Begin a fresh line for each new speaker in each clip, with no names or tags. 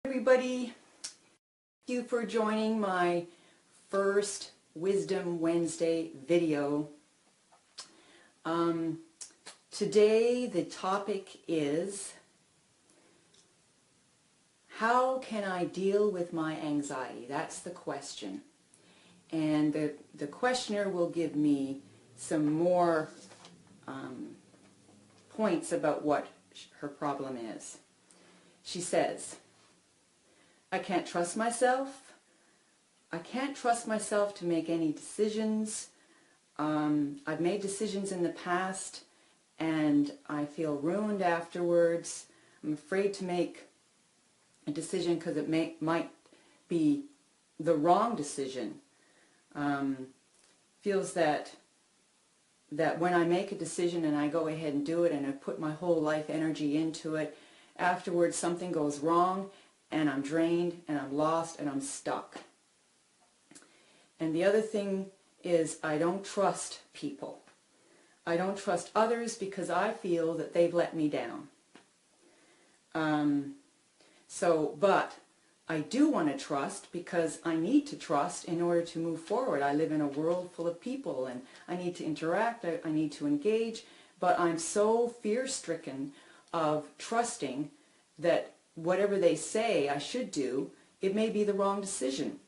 Everybody, thank you for joining my first Wisdom Wednesday video. Today the topic is, how can I deal with my anxiety? That's the question. And the questioner will give me some more points about what her problem is. She says, I can't trust myself. I can't trust myself to make any decisions. I've made decisions in the past and I feel ruined afterwards. I'm afraid to make a decision because it might be the wrong decision. Feels that when I make a decision and I go ahead and do it and I put my whole life energy into it, afterwards something goes wrong and I'm drained and I'm lost and I'm stuck. And the other thing is, I don't trust people. I don't trust others because I feel that they've let me down. But I do want to trust because I need to trust in order to move forward. I live in a world full of people and I need to interact, I need to engage, but I'm so fear-stricken of trusting that whatever they say I should do, it may be the wrong decision.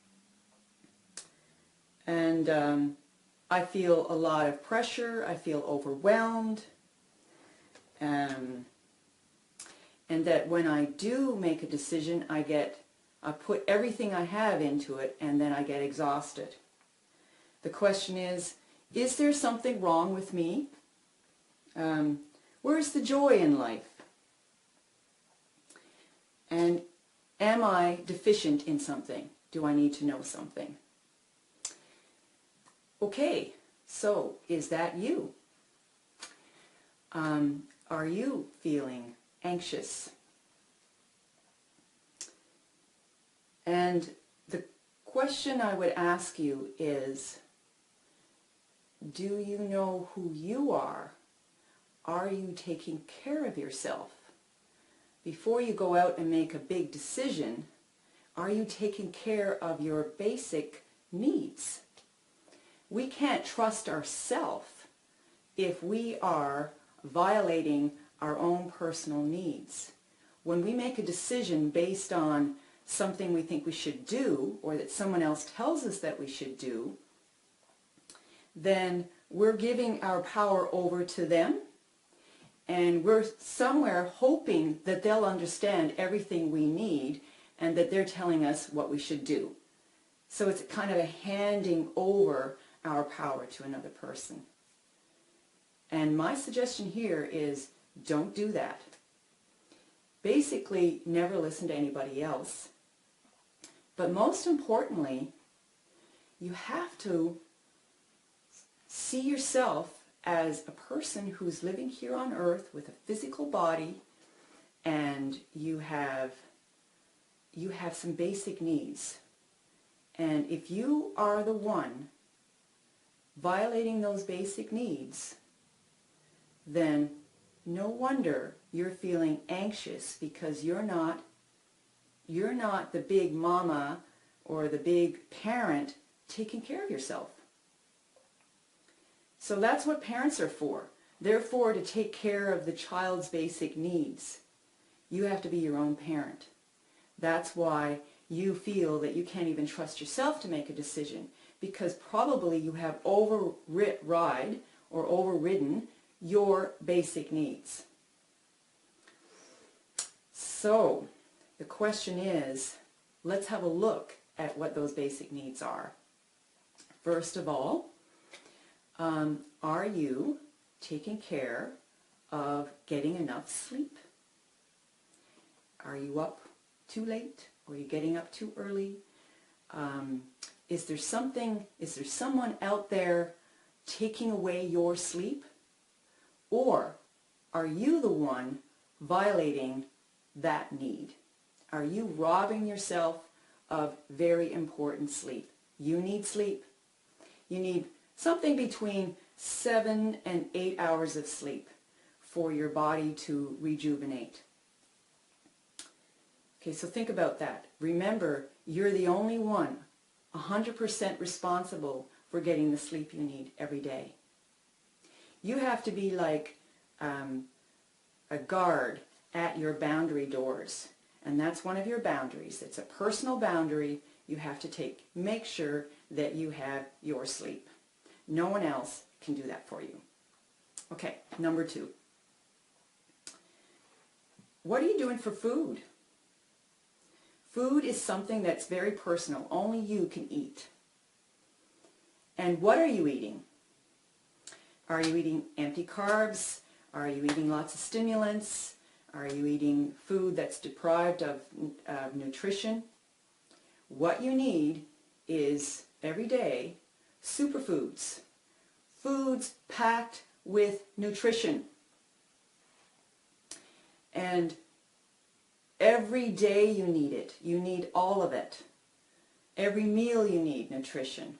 And I feel a lot of pressure, I feel overwhelmed, and that when I do make a decision, I put everything I have into it and then I get exhausted. The question is there something wrong with me? Where's the joy in life? And am I deficient in something? Do I need to know something? Okay, so is that you? Are you feeling anxious? And the question I would ask you is, do you know who you are? Are you taking care of yourself? Before you go out and make a big decision, are you taking care of your basic needs? We can't trust ourselves if we are violating our own personal needs. When we make a decision based on something we think we should do, or that someone else tells us that we should do, then we're giving our power over to them, and we're somewhere hoping that they'll understand everything we need and that they're telling us what we should do. So it's kind of a handing over our power to another person. And my suggestion here is, don't do that. Basically, never listen to anybody else. But most importantly, you have to see yourself as a person who's living here on earth with a physical body, and you have some basic needs. And if you are the one violating those basic needs, then no wonder you're feeling anxious, because you're not the big mama or the big parent taking care of yourself. So that's what parents are for. They're for to take care of the child's basic needs. You have to be your own parent. That's why you feel that you can't even trust yourself to make a decision, because probably you have overridden your basic needs. So the question is, let's have a look at what those basic needs are. First of all, are you taking care of getting enough sleep? Are you up too late? Or are you getting up too early? Is there someone out there taking away your sleep? Or are you the one violating that need? Are you robbing yourself of very important sleep? You need sleep. You need something between 7 and 8 hours of sleep for your body to rejuvenate. Okay, so think about that. Remember, you're the only one 100% responsible for getting the sleep you need every day. You have to be like a guard at your boundary doors. And that's one of your boundaries. It's a personal boundary. You have to make sure that you have your sleep. No one else can do that for you. Okay, number 2. What are you doing for food? Food is something that's very personal. Only you can eat. And what are you eating? Are you eating empty carbs? Are you eating lots of stimulants? Are you eating food that's deprived of nutrition? What you need is, every day, superfoods. Foods packed with nutrition. And every day you need it. You need all of it. Every meal you need nutrition.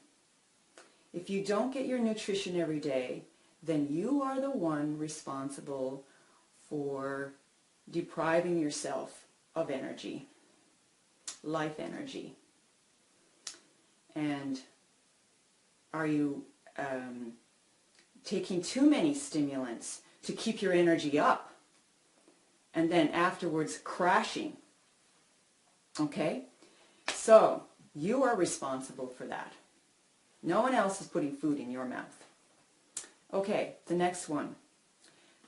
If you don't get your nutrition every day, then you are the one responsible for depriving yourself of energy, life energy. And are you taking too many stimulants to keep your energy up and then afterwards crashing? Okay? So you are responsible for that. No one else is putting food in your mouth. Okay, the next one.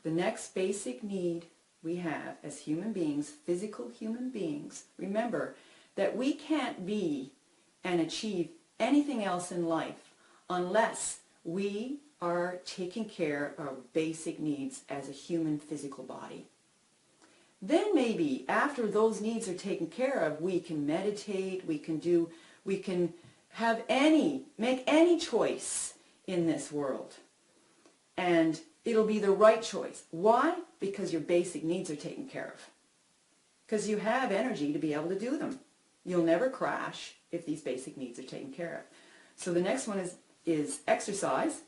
The next basic need we have as human beings, physical human beings, remember that we can't be and achieve anything else in life unless we are taking care of basic needs as a human physical body. Then maybe after those needs are taken care of, we can meditate, we can make any choice in this world. And it'll be the right choice. Why? Because your basic needs are taken care of. Because you have energy to be able to do them. You'll never crash if these basic needs are taken care of. So the next one is exercise.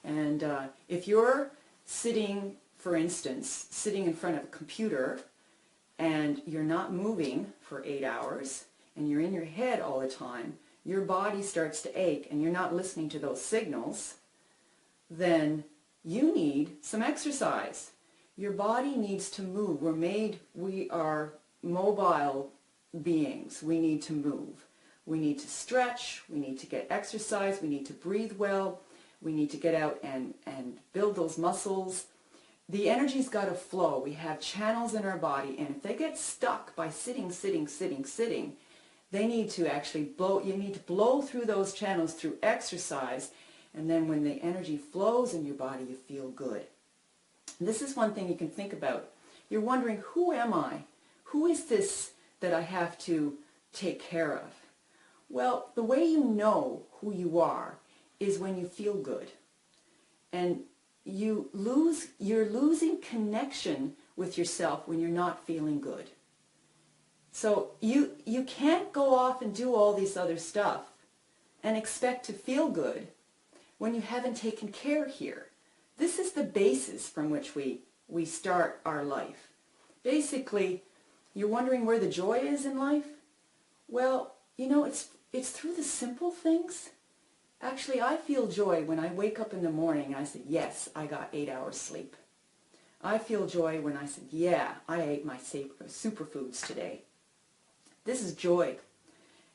And if you're sitting, for instance, sitting in front of a computer and you're not moving for 8 hours and you're in your head all the time, your body starts to ache and you're not listening to those signals, then you need some exercise. Your body needs to move. We are mobile beings. We need to move. We need to stretch. We need to get exercise. We need to breathe well. We need to get out and build those muscles. The energy's got to flow. We have channels in our body, and if they get stuck by sitting, they need to actually you need to blow through those channels through exercise. And then when the energy flows in your body, you feel good. And this is one thing you can think about. You're wondering, who am I? Who is this that I have to take care of? Well, the way you know who you are is when you feel good. And you're losing connection with yourself when you're not feeling good. So you can't go off and do all this other stuff and expect to feel good when you haven't taken care here. This is the basis from which we start our life. Basically, you're wondering where the joy is in life? Well, you know, it's through the simple things. Actually, I feel joy when I wake up in the morning and I say, yes, I got 8 hours sleep. I feel joy when I said, yeah, I ate my superfoods today. This is joy.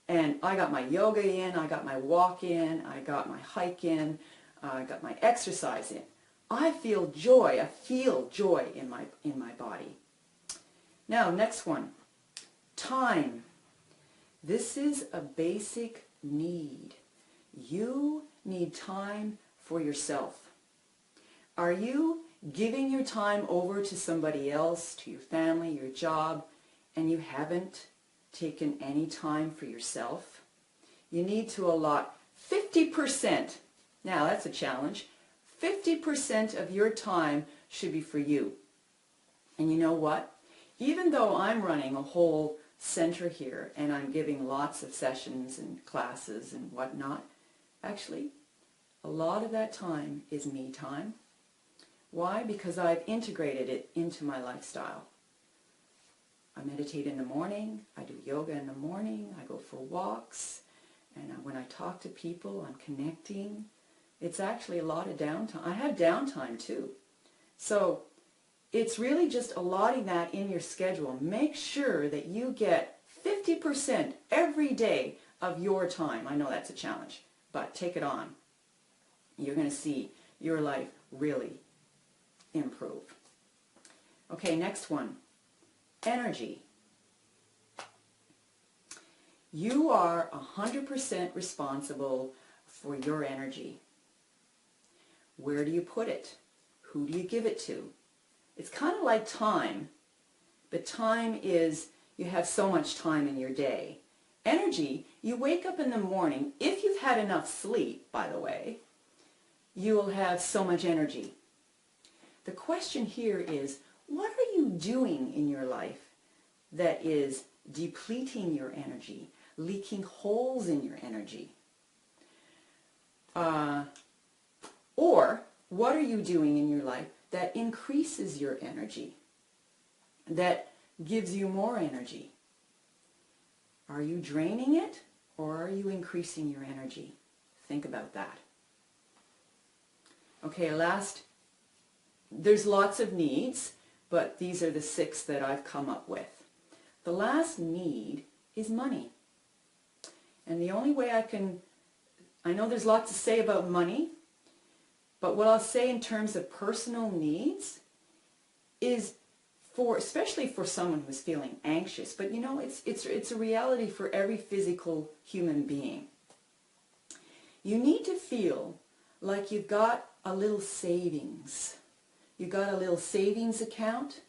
And I got my yoga in, I got my walk in, I got my hike in, I got my exercise in. I feel joy. I feel joy in my body. Now, next one. Time. This is a basic need. You need time for yourself. Are you giving your time over to somebody else, to your family, your job, and you haven't taken any time for yourself? You need to allot 50%. Now that's a challenge. 50% of your time should be for you. And you know what? Even though I'm running a whole center here and I'm giving lots of sessions and classes and whatnot, actually, a lot of that time is me time. Why? Because I've integrated it into my lifestyle. I meditate in the morning, I do yoga in the morning, I go for walks, and when I talk to people, I'm connecting. It's actually a lot of downtime. I have downtime too. So it's really just allotting that in your schedule. Make sure that you get 50% every day of your time. I know that's a challenge, but take it on. You're going to see your life really improve. Okay, next one. Energy. You are 100% responsible for your energy. Where do you put it? Who do you give it to? It's kind of like time, but time is, you have so much time in your day. Energy, you wake up in the morning, if you've had enough sleep, by the way, you will have so much energy. The question here is, what are you doing in your life that is depleting your energy, leaking holes in your energy? Or what are you doing in your life that increases your energy, that gives you more energy? Are you draining it, or are you increasing your energy? Think about that. Okay, there's lots of needs, but these are the 6 that I've come up with. The last need is money. And the only way I know there's lots to say about money, but what I'll say in terms of personal needs is especially for someone who's feeling anxious, but you know, it's a reality for every physical human being. You need to feel like you've got a little savings. You've got a little savings account.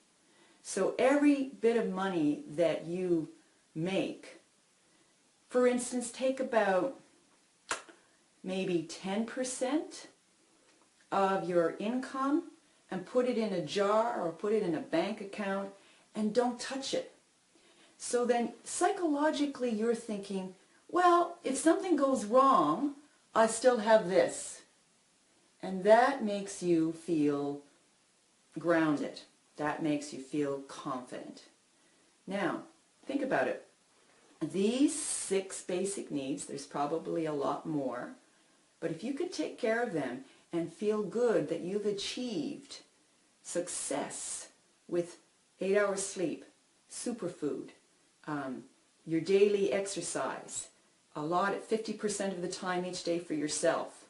So every bit of money that you make, for instance, take about maybe 10% of your income and put it in a jar or put it in a bank account and don't touch it. So then psychologically you're thinking, well, if something goes wrong, I still have this. And that makes you feel grounded. That makes you feel confident. Now, think about it. These 6 basic needs, there's probably a lot more, but if you could take care of them and feel good that you've achieved success with 8 hours sleep, superfood, your daily exercise, a lot at 50% of the time each day for yourself.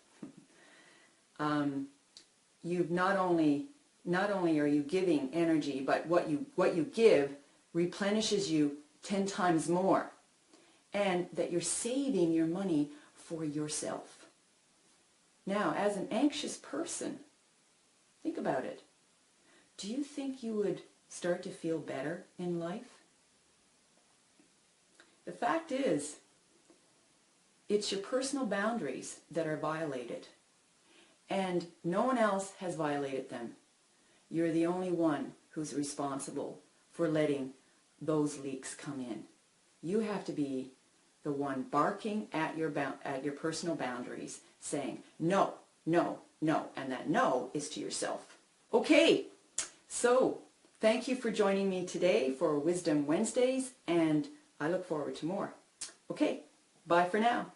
You've not only are you giving energy, but what you give replenishes you 10 times more, and that you're saving your money for yourself. Now, as an anxious person, think about it. Do you think you would start to feel better in life? The fact is, it's your personal boundaries that are violated, and no one else has violated them. You're the only one who's responsible for letting those leaks come in. You have to be the one barking at your personal boundaries, saying no, no, no, and that no is to yourself. Okay, so thank you for joining me today for Wisdom Wednesdays, and I look forward to more. Okay, bye for now.